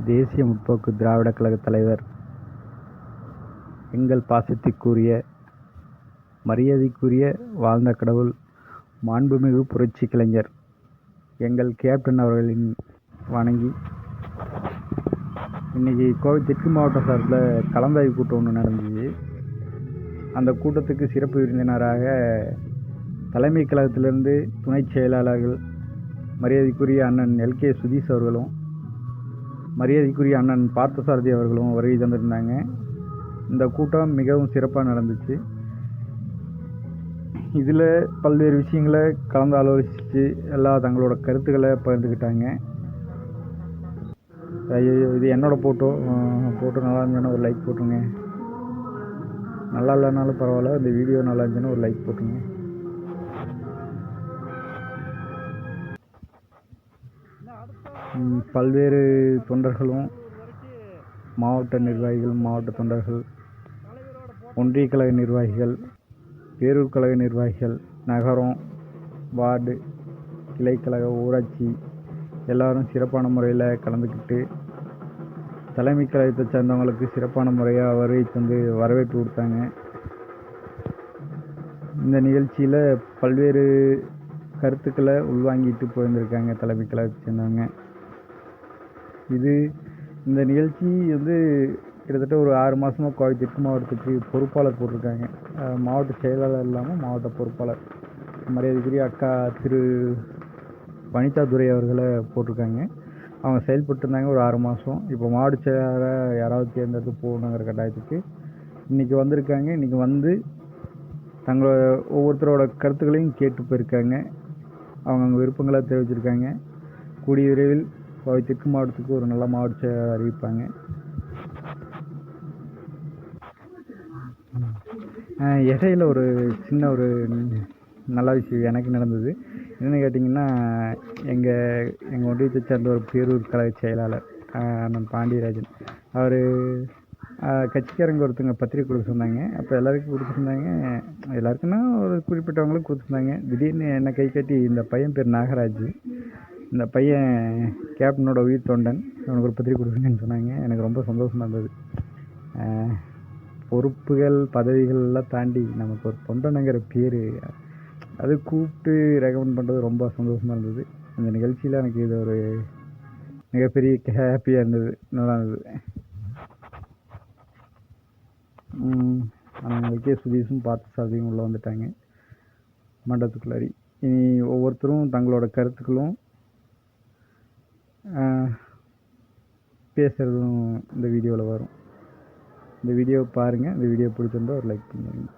தேசிய முற்போக்கு திராவிடர் கழக தலைவர், எங்கள் பாசத்திற்குரிய மரியாதைக்குரிய வாழ்ந்த கடவுள் மாண்புமிகு புரட்சி கலைஞர் எங்கள் கேப்டன் அவர்களின் வணங்கி, இன்றைக்கி கோவை தெற்கு மாவட்ட சார்பில் கலந்தாய்வு கூட்டம் ஒன்று நடந்துச்சு. அந்த கூட்டத்துக்கு சிறப்பு விருந்தினராக தலைமை கழகத்திலிருந்து துணை செயலாளர்கள் மரியாதைக்குரிய அண்ணன் எல்கே சுதீஷ் அவர்களும் மரியாதைக்குரிய அண்ணன் பார்த்தசாரதி அவர்களும் வருகை தந்திருந்தாங்க. இந்த கூட்டம் மிகவும் சிறப்பாக நடந்துச்சு. இதில் பல்வேறு விஷயங்களை கலந்து ஆலோசித்து தங்களோட கருத்துக்களை பகிர்ந்துக்கிட்டாங்க. இது என்னோடய ஃபோட்டோ நல்லா இருந்துச்சுன்னா ஒரு லைக் போட்டுருங்க. நல்லா இல்லைனாலும் பரவாயில்ல, இந்த வீடியோ நல்லா இருந்துச்சுன்னா ஒரு லைக் போட்டுருங்க. பல்வேறு தொண்டர்களும், மாவட்ட நிர்வாகிகள், மாவட்ட தொண்டர்கள், ஒன்றிய கழக நிர்வாகிகள், பேரூர் கழக நிர்வாகிகள், நகரம், வார்டு, கிளைக்கழக, ஊராட்சி எல்லோரும் சிறப்பான முறையில் கலந்துக்கிட்டு தலைமை கழகத்தை சேர்ந்தவங்களுக்கு சிறப்பான முறையாக வருகை தந்து வரவேற்பு கொடுத்தாங்க. இந்த நிகழ்ச்சியில் பல்வேறு கருத்துக்களை உள்வாங்கிட்டு போயிருந்திருக்காங்க தலைமை கழகத்தை சேர்ந்தவங்க. இந்த நிகழ்ச்சி கிட்டத்தட்ட ஒரு 6 மாதமாக கோவை தெற்கு மாவட்டத்துக்கு பொறுப்பாளர் போட்டிருக்காங்க. மாவட்ட செயலாளர் இல்லாமல் மாவட்ட பொறுப்பாளர் மரியாதைக்குரிய அக்கா திரு வனிதா துரை அவர்களை போட்டிருக்காங்க. அவங்க செயல்பட்டு இருந்தாங்க ஒரு 6 மாதம். இப்போ மாவட்ட செயலாளராக யாராவது தேர்ந்தெடுத்து போகணுங்கிற கட்டாயத்துக்கு இன்றைக்கி வந்திருக்காங்க. இன்றைக்கி வந்து தங்களோட ஒவ்வொருத்தரோட கருத்துக்களையும் கேட்டு போயிருக்காங்க. அவங்க விருப்பங்களை தெரிவிச்சிருக்காங்க. கூடிய விரைவில் கோவை தெற்கு மாவட்டத்துக்கு ஒரு நல்ல மாவட்ட செயலாளர் அறிவிப்பாங்க. இடையில ஒரு சின்ன ஒரு நல்ல விஷயம் எனக்கு நடந்தது. என்னென்னு கேட்டிங்கன்னா, எங்கள் ஒன்றியத்தை சேர்ந்த ஒரு பேரூர் கழக செயலாளர் அண்ணன் பாண்டியராஜன், அவர் கட்சிக்காரங்க ஒருத்தங்க பத்திரிக்கை கொடுத்துருந்தாங்க. அப்போ எல்லாருக்கும் கொடுத்துருந்தாங்க. எல்லாருக்குன்னா ஒரு குறிப்பிட்டவங்களுக்கு கொடுத்துருந்தாங்க. திடீர்னு என்னை கை கட்டி, இந்த பையன் பேர் நாகராஜ், இந்த பையன் கேப்டனோட உயிர் தொண்டன், அவனுக்கு ஒரு பத்திரிக்கை கொடுத்துருங்கன்னு சொன்னாங்க. எனக்கு ரொம்ப சந்தோஷமாக இருந்தது. பொறுப்புகள் பதவிகள் எல்லாம் தாண்டி நமக்கு ஒரு தொண்டனுங்கிற பேர், அது கூப்பிட்டு ரெக்கமெண்ட் பண்ணுறது ரொம்ப சந்தோஷமாக இருந்தது. அந்த நிகழ்ச்சியில் எனக்கு இது ஒரு மிகப்பெரிய ஹாப்பியாக இருந்தது, நல்லா இருந்தது. அவங்களுக்கே சுதீஷும் பார்த்தசாரதியும் உள்ளே வந்துட்டாங்க மண்டபத்துக்குள்ளாரி. இனி ஒவ்வொருத்தரும் தங்களோட கருத்துக்களும் பேசுகிறதும் இந்த வீடியோவில் வரும். இந்த வீடியோவை பாருங்கள். இந்த வீடியோ பிடிச்சிருந்தா ஒரு லைக் பண்ணுங்க.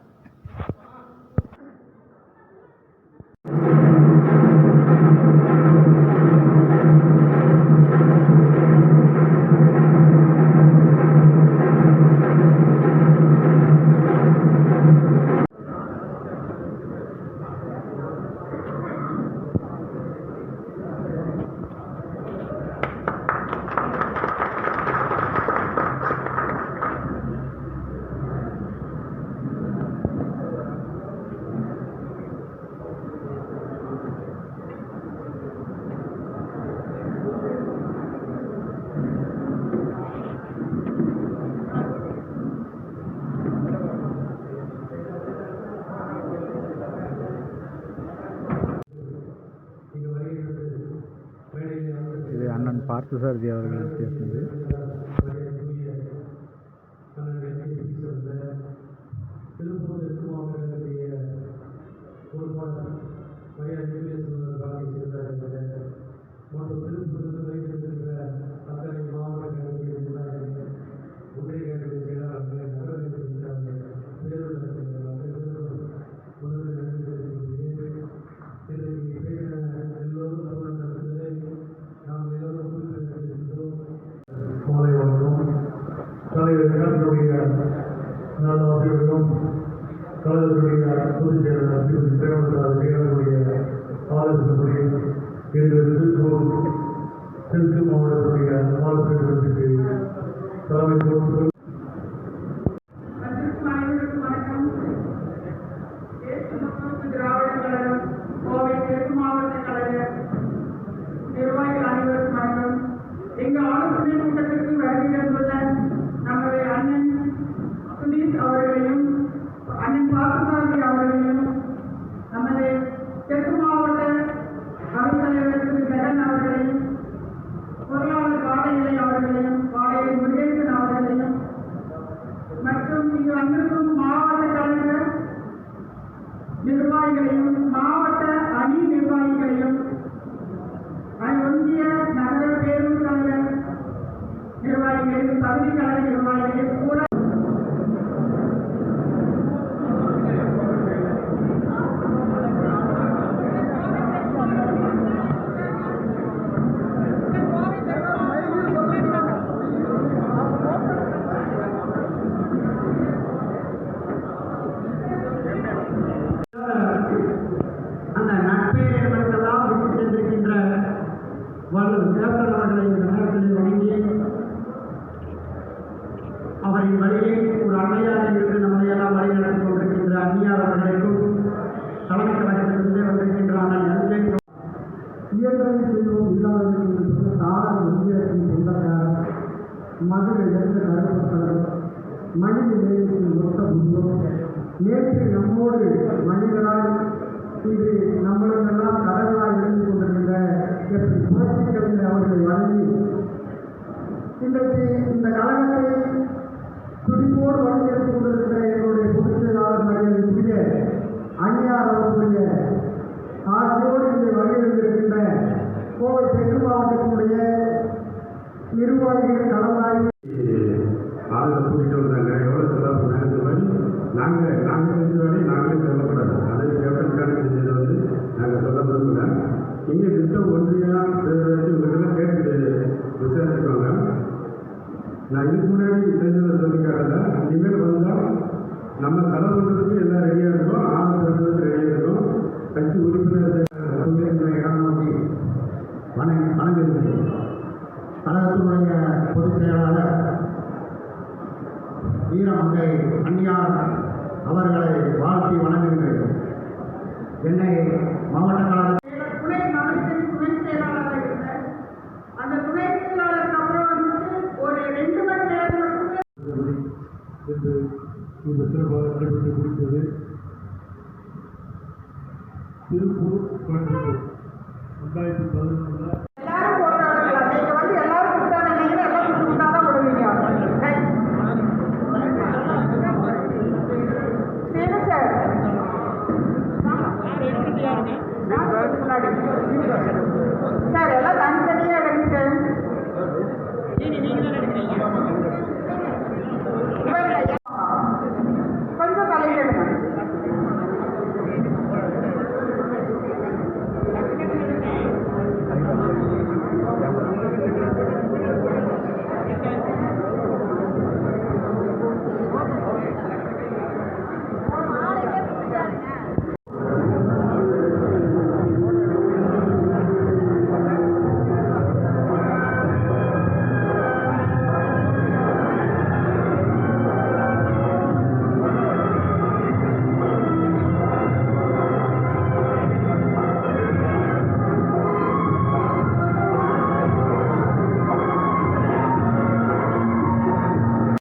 இது அண்ணன் பார்த்தசாரதி அவர்கள் பேசுனது. தலைவர்களுடைய நல்லாசிரியர்களும் கழகத்துடைய பொதுச் செயலாளர் செயலாளருடைய ஆலோசனைப்படி எங்கள் திருப்பூர் தெற்கு மாவட்டத்துடைய ஆலோசனைக்கு தலைமை பொறுப்பு. திராவிடர் கழகம் கோவை தெற்கு மாவட்ட கழக நிர்வாகிகள் அனைவருக்கும் வணக்கம். எங்கள் ஆலோசனை கூட்டத்தில் வந்திருக்கும் மாவட்ட கலைஞர் நிர்வாகிகளையும் மாவட்ட அணி நிர்வாகிகளையும் ஒன்றிய நகர பேருந்து கழக நிர்வாகிகளையும் பகுதி கழக நிர்வாகிகளையும் கூட அந்த நட்பெயர் என்பதற்கெல்லாம் விட்டு சென்றிருக்கின்ற தேர்தல் அவர்களை இந்த நேரத்தில் வணங்கி அவரின் வழியை ஒரு அன்னையாக இருந்து நம்மளையெல்லாம் வழி நடத்தி கொண்டிருக்கின்ற அந்நியார் அவர்களுக்கும் தலைமை கழகத்திலிருந்தே வந்திருக்கின்ற அண்ணன் நன்றி இயற்கை செய்வோம் இல்லாதவர்களுக்கு சாதாரண இந்தியத்தின் சொந்தக்காரர் மதுரை எந்த கருப்பத்தவர் மனித நேயத்தின் ஒத்த புத்தம் நேற்று நம்மோடு மனிதரால் இது நம்மளுக்கெல்லாம் கடவுளாக இருந்து கொண்டிருக்கின்ற எப்படி புரட்சி கவிஞர் அவர்களை வழங்கி இன்றைக்கு இந்த கழகத்தை துடிப்போடு வழிநடத்தி கொண்டிருக்கிற எங்களுடைய பொதுச் செயலாளர் மரியாதைக்குரிய அந்நியார் அவர்களுடைய ஆசையோடு இங்கே வருகின்றிருக்கின்ற கோவை தெற்கு மாவட்டத்தினுடைய நிர்வாகிகள் கலந்தாய்வு ஆளுநர் கூட்டிகிட்டு வந்தாங்க எவ்வளோ செலவு பண்ணாங்க இந்த மாதிரி நாங்கள் செஞ்ச வேலையை நாங்களே சொல்லக்கூடாது அதை கேப்டனுக்காக செஞ்சதை வந்து நாங்கள் சொல்ல விரும்பல இங்கே திட்டம் ஒன்றியா பேரரசு இவங்கெல்லாம் கேட்டு விசாரிச்சுக்கோங்க நான் இதுக்கு முன்னாடி செஞ்சதை சொல்லி காட்டல இனிமேல் வந்தால் நம்ம செலவு பண்ணுறதுக்கு எல்லாம் ரெடியாக இருக்கும் ஆள் பண்ணுறதுக்கு ரெடியாக இருக்கும் கட்சி உறுப்பினர் நோக்கி வணங்குகிறேன். கழகத்தினுடைய பொதுச் செயலாளர் வீரமங்கை அந்நியார் அவர்களை வாழ்த்தி வணங்குகிறேன். என்னை மாவட்ட கழக துணை மாவட்டத்தின் துணை செயலாளராக இருந்தார். அந்த துணை செயலாளருக்கு அப்புறம் வந்து ஒரு 2 மணி நேரம் மட்டுமே என்று இந்த சிறப்பாக நடைபெற்று முடித்தது. திருப்பூர் கோயம்புத்தூர் 2011 எல்லாரும் போராடல. நீங்க வந்து எல்லாரும் கூப்பிட்டாங்க, நீங்க எல்லாம் கூப்பிட்டாதான் விடுவீங்க. சரி சார். முன்னாடி சார் எல்லாம் தனித்தனியா எடுங்க சார்.